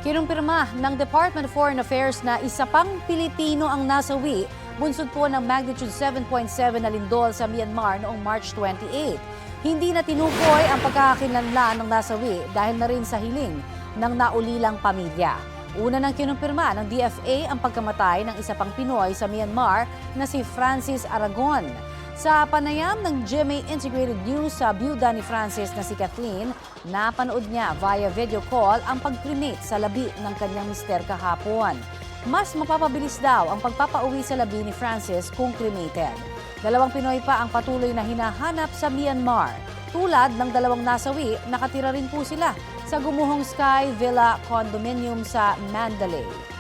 Kinumpirma ng Department of Foreign Affairs na isa pang Pilipino ang nasawi bunsod po ng magnitude 7.7 na lindol sa Myanmar noong March 28. Hindi na tinukoy ang pagkakakilanlan ng nasawi dahil na rin sa hiling ng naulilang pamilya. Una nang kinumpirma ng DFA ang pagkamatay ng isa pang Pinoy sa Myanmar na si Francis Aragon. Sa panayam ng GMA Integrated News sa byuda ni Francis na si Kathleen, napanood niya via video call ang pag-cremate sa labi ng kanyang mister kahapon. Mas mapapabilis daw ang pagpapauwi sa labi ni Francis kung cremated. 2 Pinoy pa ang patuloy na hinahanap sa Myanmar. Tulad ng 2 nasawi, nakatira rin po sila sa Gumuhong Sky Villa Condominium sa Mandalay.